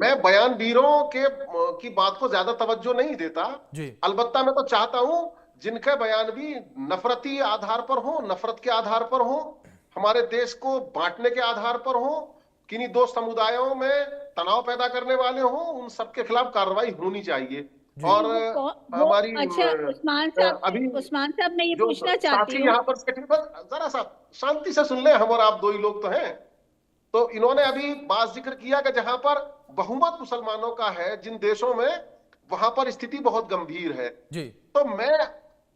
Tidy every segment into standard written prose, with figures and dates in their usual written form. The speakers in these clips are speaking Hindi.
मैं बयानवीरों की बात को ज्यादा तवज्जो नहीं देता। जी अलबत्ता मैं तो चाहता हूं जिनके बयान भी नफरती आधार पर हो, नफरत के आधार पर हो, हमारे देश को बांटने के आधार पर हो, किन्हीं दो समुदायों में तनाव पैदा करने वाले हो, उन सबके खिलाफ कार्रवाई होनी चाहिए। जी और वो हमारी अच्छा, अभी उस्मान साहब मैं ये जो पूछना चाहती साथी हूँ। यहाँ पर बैठे, बस जरा सा शांति से सुन ले, हम और आप दो ही लोग तो हैं। तो इन्होंने अभी बात जिक्र किया कि जहां पर बहुमत मुसलमानों का है जिन देशों में, वहां पर स्थिति बहुत गंभीर है। जी तो मैं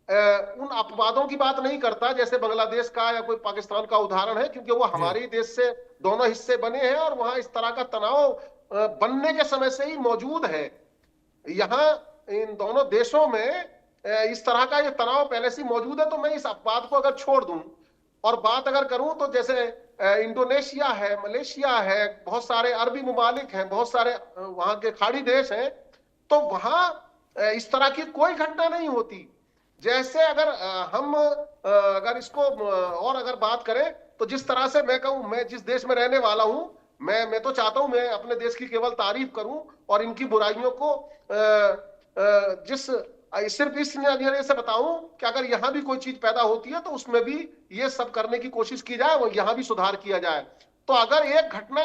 उन अपवादों की बात नहीं करता जैसे बांग्लादेश का या कोई पाकिस्तान का उदाहरण है, क्योंकि वो जी हमारे ही देश से दोनों हिस्से बने हैं और वहां इस तरह का तनाव बनने के समय से ही मौजूद है। यहाँ इन दोनों देशों में इस तरह का ये तनाव पहले से ही मौजूद है। तो मैं इस अपवाद को अगर छोड़ दूं और बात अगर करूं तो जैसे इंडोनेशिया है, मलेशिया है, बहुत सारे अरबी ममालिक हैं, बहुत सारे वहां के खाड़ी देश हैं, तो वहां इस तरह की कोई घटना नहीं होती। जैसे अगर हम अगर इसको और अगर बात करें तो जिस तरह से मैं कहूं, मैं जिस देश में रहने वाला हूं, मैं तो चाहता हूं मैं अपने देश की केवल तारीफ करूं और इनकी बुराइयों को जिस सिर्फ इस नजरिए से बताऊं कि अगर यहां भी कोई चीज पैदा होती है तो उसमें भी ये सब करने की कोशिश की जाए और यहां भी सुधार किया जाए। तो अगर एक घटना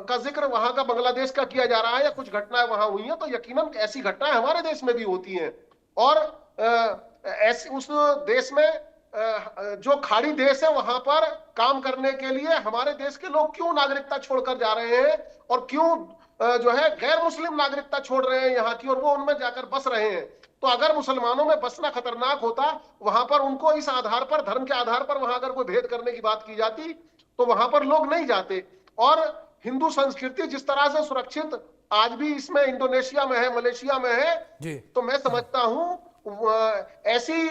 का जिक्र वहां का बांग्लादेश का किया जा रहा है या कुछ घटनाएं वहां हुई हैं, तो यकीनन ऐसी घटनाएं हमारे देश में भी होती हैं। और ऐसी उस देश में जो खाड़ी देश है वहां पर काम करने के लिए हमारे देश के लोग क्यों नागरिकता छोड़कर जा रहे हैं और क्यों जो है गैर मुस्लिम नागरिकता छोड़ रहे हैं यहाँ की और वो उनमें जाकर बस रहे हैं। तो अगर मुसलमानों में बसना खतरनाक होता, वहां पर उनको इस आधार पर, धर्म के आधार पर वहां अगर कोई भेद करने की बात की जाती, तो वहां पर लोग नहीं जाते। और हिंदू संस्कृति जिस तरह से सुरक्षित आज भी इसमें इंडोनेशिया में है, मलेशिया में है, जी तो मैं समझता हूं ऐसी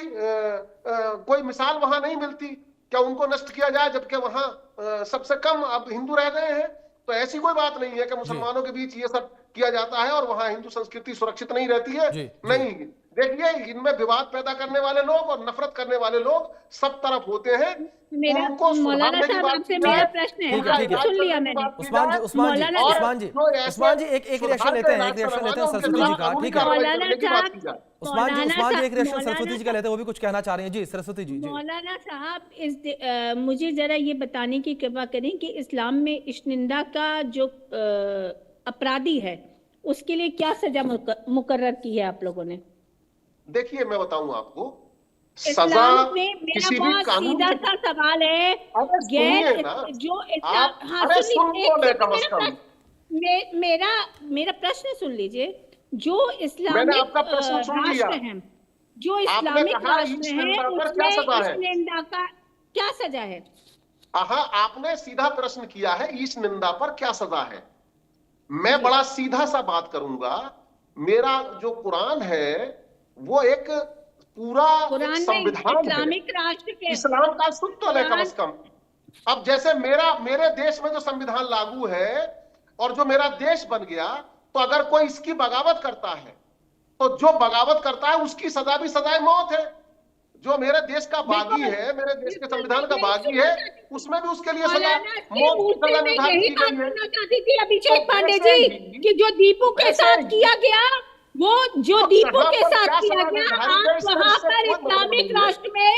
कोई मिसाल वहां नहीं मिलती। क्या उनको नष्ट किया जाए जबकि वहां सबसे कम अब हिंदू रह गए हैं? तो ऐसी कोई बात नहीं है कि जी मुसलमानों के बीच ये सब किया जाता है और वहां हिंदू संस्कृति सुरक्षित नहीं रहती है। जी जी नहीं, देखिए इनमें विवाद पैदा करने वाले लोग और नफरत करने वाले लोग सब तरफ होते हैं। मेरा उनको मौलाना सुधारने की साहब बात आपसे की मेरा जाए, प्रश्न है, ठीक है उनका हाँ ठीक है। इलाज सुन लिया करने की मैंने। बात की उस्मान जी जाए, उस्मान जी मौलाना और उस्मान जी जो ऐसे उस्मान जी एक रिएक्शन सुधार लेते का हैं, एक इलाज रिएक्शन करने लेते वाले हैं उनके सरस्वती जी खिलाफ का, कानूनी ठीक है। कार्रवाई मौलाना करने की बात साहब, की जाए। उस्मान जी एक रिएक्शन मौलाना सरस्वती जी का लेते हैं, वो भी कुछ कहना चाह रही हैं। जी सरस्वती जी जी मौलाना साहब मुझे जरा ये बताने की कृपा करें कि इस्लाम में इश्निंदा का जो अपराधी है उसके लिए क्या सजा मुकर्रर की है आप लोगों ने? देखिए मैं बताऊं आपको, सजा इस्लाम में मेरा किसी भी बहुत कानून सीधा के, सा सवाल है। अरे सुनिए ना जो आप, हाँ अरे सुन सुन लीजिए, तो एक ले कम सेकंड, से मेरा कम। प्रश्न मेरा मेरा प्रश्न सुन लीजिए। जो मैंने इस्लामिक आपका प्रश्न सुन लिया। राष्ट्र हैं, जो आपने इस्लामिक कहा राष्ट्र ईश हैं निंदा पर क्या उसमें सजा इस है? निंदा का क्या सजा है? हाँ, आपने सीधा प्रश्न किया है ईश निंदा पर क्या सजा है। मैं जी, बड़ा सीधा सा बात करूंगा। मेरा जो कुरान है वो एक पूरा एक कुरान में संविधान है, इस्लामिक राष्ट्र के इस्लाम का सुत्तल है कम कुरान, से कम। अब जैसे मेरे देश में जो संविधान लागू है और जो मेरा देश बन गया, तो अगर कोई इसकी बगावत करता है तो जो बगावत करता है उसकी सजा भी सजाए मौत है। जो मेरे देश का बागी बिल्कुल है, मेरे देश के बिल्कुल, मैं संविधान का यही बागी सुनना है, चाहती थी उसमें भी उसके लिए सजा, मौलाना के मौत मुंह की से। सजा मैं निर्धारित यही की बात गई है। सुनना चाहती थी तो अभिषेक पांडे वैसे जी, ही कि जो दीपू के वैसे साथ ही किया गया, वो जो तो दीपू कहां के पर साथ क्या किया सजा गया, निर्धारित है आप इसका वहां इससे पर कोई मतलब इस्लामिक नहीं है। राष्ट्र में,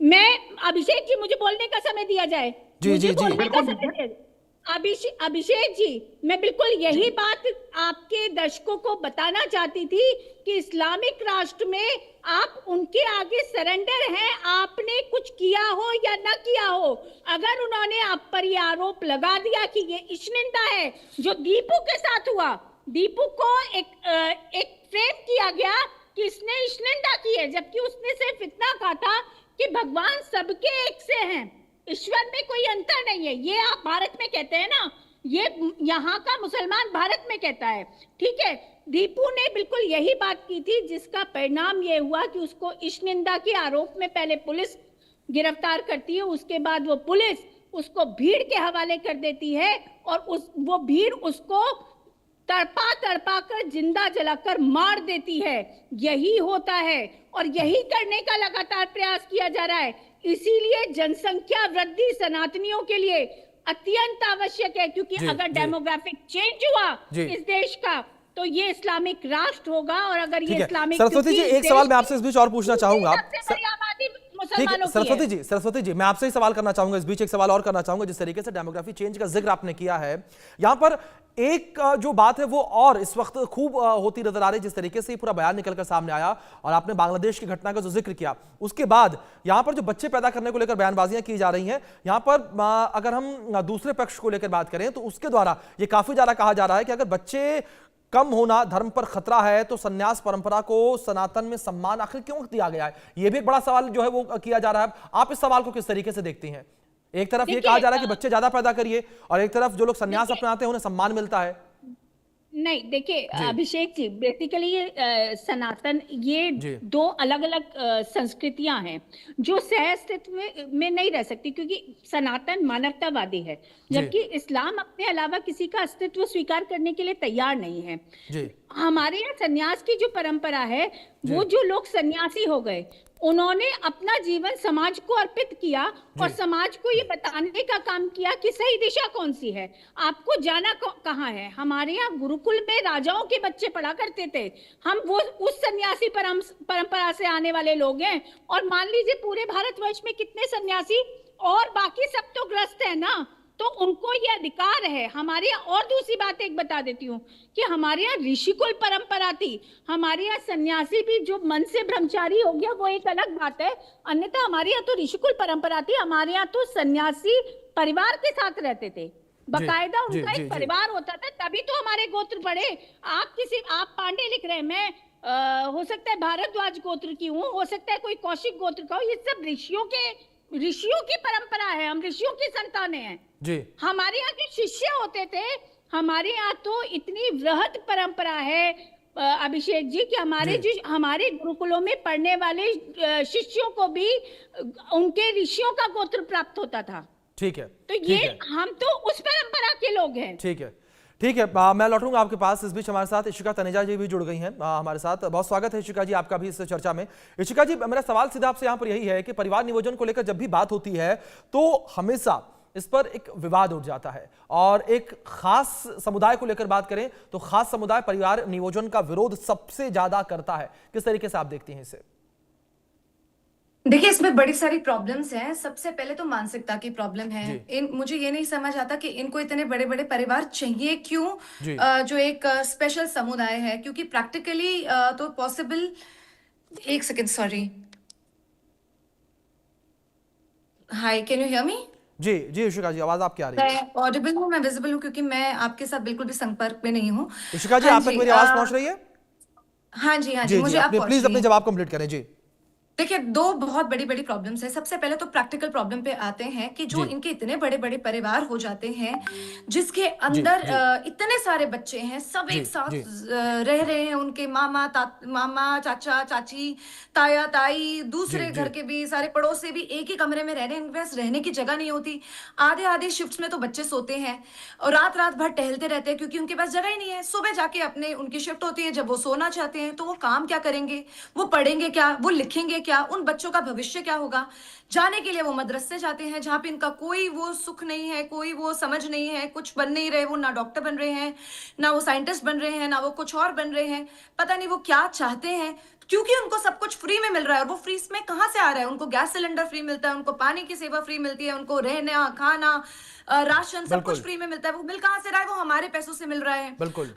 मैं अभिषेक जी मुझे बोलने का समय दिया जाए, जी मुझे जी जी बोलने का बिल्कुल समय दीजिए। दिया जाए। अभिषेक जी, मैं बिल्कुल जी यही बात आपके दर्शकों को बताना चाहती थी कि इस्लामिक राष्ट्र में आप उनके आगे सरेंडर हैं, आपने कुछ किया हो या ना किया हो। अगर उन्होंने आप पर यह आरोप लगा दिया कि ये इश्निंदा है जो दीपू के साथ हुआ, दीपू को एक फ्रेम किया गया कि इसने इश्निंदा की है, जबकि उसने सिर्फ इतना कहा था कि भगवान सबके एक से हैं, ईश्वर में कोई अंतर नहीं है। ये आप भारत में कहते हैं ना, ये यहाँ का मुसलमान भारत में कहता है, ठीक है। दीपू ने बिल्कुल यही बात की थी, जिसका परिणाम ये हुआ कि उसको इश्निंदा के आरोप में पहले पुलिस गिरफ्तार करती है, उसके बाद वो पुलिस उसको भीड़ के हवाले कर देती है और वो भीड़ उसको तड़पा तड़पा कर जिंदा जलाकर मार देती है। यही होता है और यही करने का लगातार प्रयास किया जा रहा है। इसीलिए जनसंख्या वृद्धि सनातनियों के लिए अत्यंत आवश्यक है, क्योंकि जी, अगर जी। डेमोग्राफिक चेंज हुआ जी। इस देश का तो ये इस्लामिक राष्ट्र होगा। और अगर ठीक ये है इस्लामिक, सरस्वती जी, एक सवाल मैं आपसे इस बीच और पूछना चाहूंगा। सबसे बड़ी आबादी ठीक है मुसलमानों की सरस्वती जी मैं आपसे ही सवाल करना चाहूंगा, इस बीच एक सवाल और करना चाहूंगा। जिस तरीके से डेमोग्राफी चेंज का जिक्र आपने किया है, यहां पर एक जो बात है वो और इस वक्त खूब होती नजर आ रही है। जिस तरीके से ये पूरा बयान निकलकर सामने आया और आपने बांग्लादेश की घटना का जो जिक्र किया, उसके बाद यहां पर जो बच्चे पैदा करने को लेकर बयानबाजियां की जा रही हैं, यहां पर अगर हम दूसरे पक्ष को लेकर बात करें तो उसके द्वारा ये काफी ज्यादा कहा जा रहा है कि अगर बच्चे कम होना धर्म पर खतरा है तो संन्यास परंपरा को सनातन में सम्मान आखिर क्यों दिया गया है? यह भी एक बड़ा सवाल जो है वो किया जा रहा है। आप इस सवाल को किस तरीके से देखती हैं? एक तरफ ये कहा जा रहा है कि बच्चे ज्यादा पैदा करिए और एक तरफ जो लोग संन्यास अपनाते हैं उन्हें सम्मान मिलता है। नहीं, देखिए अभिषेक जी, बेसिकली ये सनातन, ये दो अलग अलग संस्कृतियां हैं जो सह अस्तित्व में नहीं रह सकती, क्योंकि सनातन मानवतावादी है जबकि इस्लाम अपने अलावा किसी का अस्तित्व स्वीकार करने के लिए तैयार नहीं है। हमारे यहाँ सन्यास की जो परंपरा है, वो जो लोग सन्यासी हो गए उन्होंने अपना जीवन समाज को अर्पित किया और समाज को ये बताने का काम किया कि सही दिशा कौन सी है, आपको जाना कहाँ है। हमारे यहाँ गुरुकुल में राजाओं के बच्चे पढ़ा करते थे, हम वो उस सन्यासी परंपरा से आने वाले लोग हैं। और मान लीजिए पूरे भारतवर्ष में कितने सन्यासी और बाकी सब तो ग्रस्त है ना, तो उनको ये अधिकार है। हमारे यहाँ, और दूसरी बात एक बता देती हूँ कि हमारे यहाँ ऋषिकुल परंपरा थी, हमारे यहाँ सन्यासी भी जो मन से ब्रह्मचारी हो गया वो एक अलग बात है, अन्यथा हमारे यहाँ तो ऋषिकुल परंपरा थी। हमारे यहाँ तो सन्यासी परिवार के साथ रहते थे, बकायदा उनका एक परिवार होता था, तभी तो हमारे गोत्र बढ़े। आप पांडे लिख रहे हैं, मैं हो सकता है भारद्वाज गोत्र की हूँ, हो सकता है कोई कौशिक गोत्र का हो, ये सब ऋषियों की परंपरा है, हम ऋषियों की संतानें हैं जी। हमारे यहाँ जो शिष्य होते थे, हमारे यहाँ तो इतनी वृहद परंपरा है अभिषेक जी कि हमारे गुरुकुलों में पढ़ने वाले शिष्यों को भी उनके ऋषियों का गोत्र प्राप्त होता था। ठीक है, तो ये हम तो उस परंपरा के लोग हैं। ठीक है मैं लौटूंगा आपके पास। इस बीच हमारे साथ इशिका तनेजा जी भी जुड़ गई हैं हमारे साथ। बहुत स्वागत है इशिका जी आपका भी इस चर्चा में। इशिका जी, मेरा सवाल सीधा आपसे यहाँ पर यही है कि परिवार नियोजन को लेकर जब भी बात होती है तो हमेशा इस पर एक विवाद उठ जाता है और एक खास समुदाय को लेकर बात करें तो खास समुदाय परिवार नियोजन का विरोध सबसे ज्यादा करता है। किस तरीके से आप देखती हैं इसे? देखिए, इसमें बड़ी सारी प्रॉब्लम्स हैं। सबसे पहले तो मानसिकता की प्रॉब्लम है। मुझे ये नहीं समझ आता कि इनको इतने बड़े बड़े परिवार चाहिए क्यों, जो एक स्पेशल समुदाय है, क्योंकि प्रैक्टिकली तो पॉसिबल। एक second, sorry. Hi, can you hear me? जी इशिका जी, आवाज आपकी आ रही है। मैं ऑडिबल हूँ, मैं विजिबल हूँ, क्योंकि मैं आपके साथ बिल्कुल भी संपर्क में नहीं हूँ। इशिका जी, आप तक मेरी आवाज पहुंच रही है? हाँ जी, मुझे आप प्लीज अपने जवाब कंप्लीट करें जी। देखिए, दो बहुत बड़ी बड़ी प्रॉब्लम्स है। सबसे पहले तो प्रैक्टिकल प्रॉब्लम पे आते हैं कि जो इनके इतने बड़े बड़े परिवार हो जाते हैं जिसके अंदर इतने सारे बच्चे हैं, सब एक साथ रह रहे हैं, उनके मामा चाचा चाची ताया ताई, दूसरे घर के भी सारे पड़ोसी भी एक ही कमरे में रह रहे हैं, इनके पास रहने की जगह नहीं होती। आधे आधे शिफ्ट्स में तो बच्चे सोते हैं और रात भर टहलते रहते हैं, क्योंकि उनके पास जगह ही नहीं है। सुबह जाके अपने उनकी शिफ्ट होती है, जब वो सोना चाहते हैं तो वो काम क्या करेंगे, वो पढ़ेंगे क्या, वो लिखेंगे क्या, उन बच्चों का भविष्य क्या होगा। जाने के लिए वो मदरसे जाते हैं जहां पे इनका कोई वो सुख नहीं है, कोई वो समझ नहीं है, कुछ बन नहीं रहे, वो ना डॉक्टर बन रहे हैं, ना वो साइंटिस्ट बन रहे हैं, ना वो कुछ और बन रहे हैं। पता नहीं वो क्या चाहते हैं, क्योंकि उनको सब कुछ फ्री में मिल रहा है। और वो फ्री में कहां से आ रहा है? उनको गैस सिलेंडर फ्री मिलता है, उनको पानी की सेवा फ्री मिलती है, उनको रहना खाना राशन सब कुछ फ्री में मिलता है। वो मिल कहां से रहा है? वो हमारे पैसों से मिल रहा है।